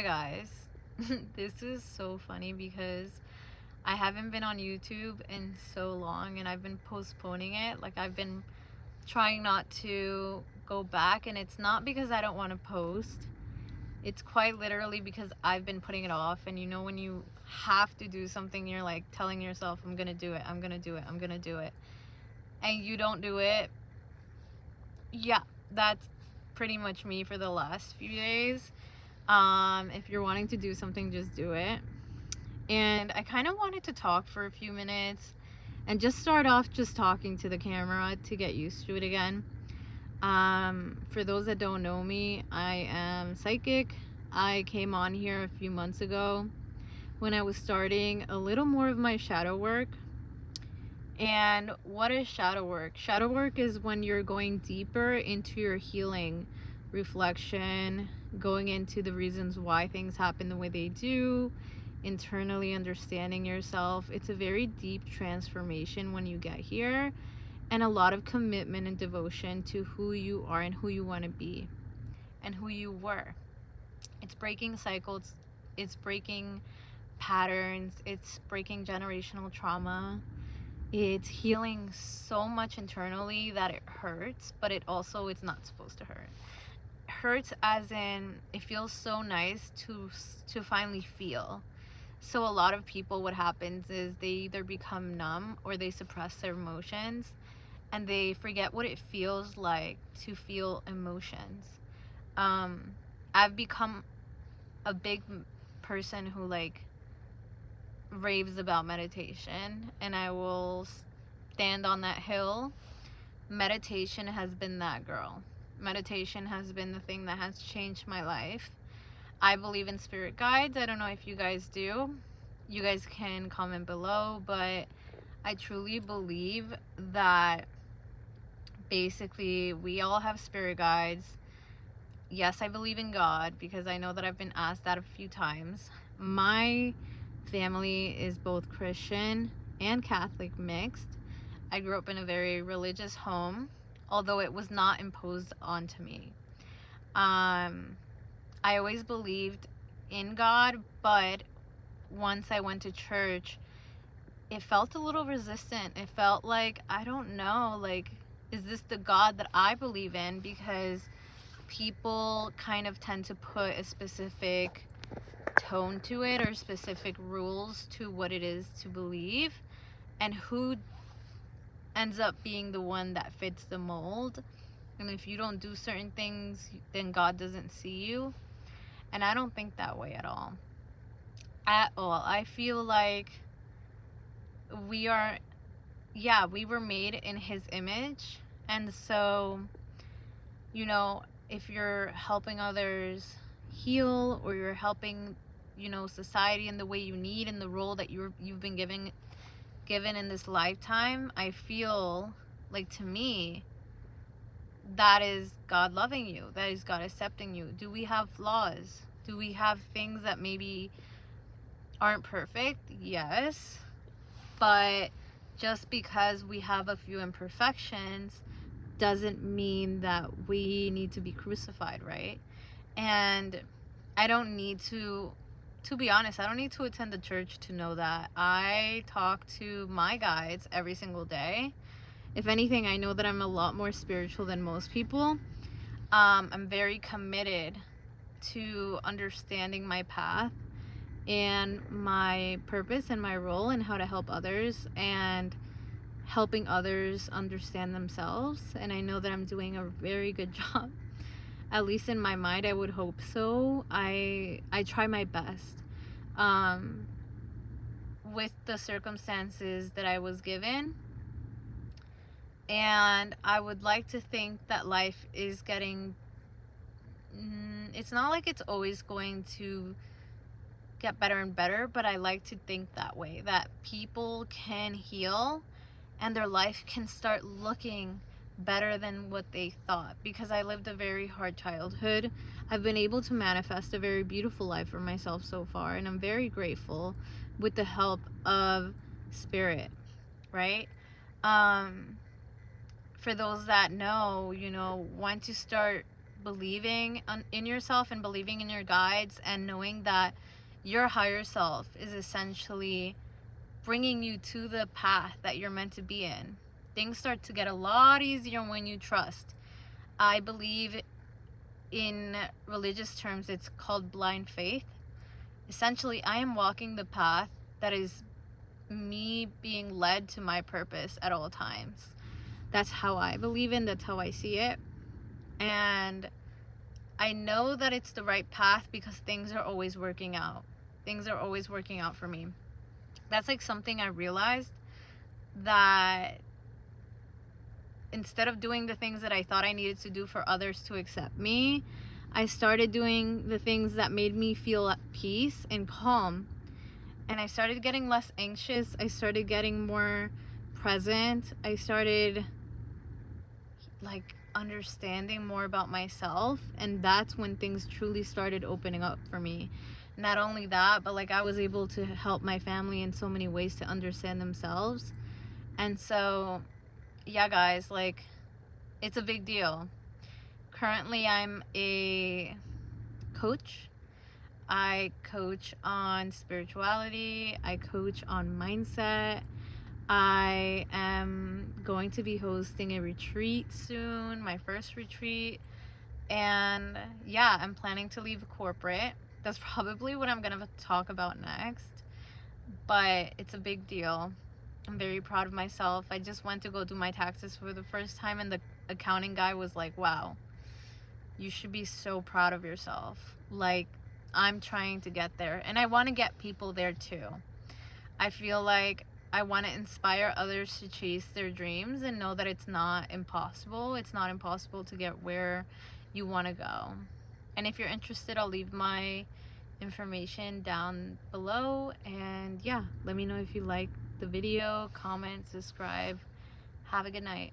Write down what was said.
Hey guys, this is so funny because I haven't been on YouTube in so long and I've been postponing it. Like, I've been trying not to go back, and it's not because I don't want to post. It's quite literally because I've been putting it off. And when you have to do something, you're like telling yourself, I'm gonna do it, I'm gonna do it, I'm gonna do it, and you don't do it. Yeah, that's pretty much me for the last few days. If you're wanting to do something, just do it. And I kind of wanted to talk for a few minutes and just start off just talking to the camera to get used to it again. For those that don't know me, I am psychic. I came on here a few months ago when I was starting a little more of my shadow work. And what is shadow work? Shadow work is when you're going deeper into your healing, reflection, going into the reasons why things happen the way they do, internally understanding yourself. It's a very deep transformation when you get here, and a lot of commitment and devotion to who you are and who you want to be and who you were. It's breaking cycles, it's breaking patterns, it's breaking generational trauma. It's healing so much internally that it hurts, but it's not supposed to hurt. It hurts as in it feels so nice to finally feel. So a lot of people, what happens is they either become numb or they suppress their emotions, and they forget what it feels like to feel emotions. I've become a big person who raves about meditation, and I will stand on that hill. Meditation has been that girl. Meditation has been the thing that has changed my life. I believe in spirit guides. I don't know if you guys do. You guys can comment below, but I truly believe that basically we all have spirit guides. Yes, I believe in God because I know that I've been asked that a few times. My family is both Christian and Catholic mixed. I grew up in a very religious home, although it was not imposed onto me. I always believed in God, but once I went to church, it felt a little resistant. It felt like, I don't know, is this the God that I believe in? Because people kind of tend to put a specific tone to it or specific rules to what it is to believe, and who ends up being the one that fits the mold. And if you don't do certain things, then God doesn't see you. And I don't think that way at all. At all. I feel like we were made in His image. And so, if you're helping others heal, or you're helping, society in the way you need, in the role that you've been given in this lifetime, I feel like, to me, that is God loving you. That is God accepting you. Do we have flaws? Do we have things that maybe aren't perfect? Yes. But just because we have a few imperfections doesn't mean that we need to be crucified, right? And I don't need to be honest, I don't need to attend the church to know that. I talk to my guides every single day. If anything, I know that I'm a lot more spiritual than most people. I'm very committed to understanding my path and my purpose and my role, and how to help others and helping others understand themselves. And I know that I'm doing a very good job. At least in my mind, I would hope so. I try my best with the circumstances that I was given. And I would like to think that life is getting, it's not like it's always going to get better and better, but I like to think that way, that people can heal and their life can start looking better than what they thought. Because I lived a very hard childhood, I've been able to manifest a very beautiful life for myself so far, and I'm very grateful, with the help of spirit, right? For those that know, when to start believing in yourself and believing in your guides, and knowing that your higher self is essentially bringing you to the path that you're meant to be in. Things start to get a lot easier when you trust. I believe in religious terms it's called blind faith. Essentially, I am walking the path that is me being led to my purpose at all times. That's how I believe in, that's how I see it. And I know that it's the right path because things are always working out. Things are always working out for me. That's like something I realized, that instead of doing the things that I thought I needed to do for others to accept me, I started doing the things that made me feel at peace and calm. And I started getting less anxious. I started getting more present. I started like understanding more about myself, and that's when things truly started opening up for me. Not only that, but like I was able to help my family in so many ways to understand themselves. And so yeah, guys, like it's a big deal. Currently I'm a coach. I coach on spirituality, I coach on mindset. I am going to be hosting a retreat soon, my first retreat. And yeah, I'm planning to leave corporate. That's probably what I'm gonna talk about next. But it's a big deal. I'm very proud of myself. I just went to go do my taxes for the first time, and the accounting guy was like, wow, you should be so proud of yourself. Like, I'm trying to get there, and I want to get people there too. I feel like I want to inspire others to chase their dreams and know that it's not impossible. It's not impossible to get where you want to go. And if you're interested, I'll leave my information down below. And yeah, let me know if you like the video, comment, subscribe. Have a good night.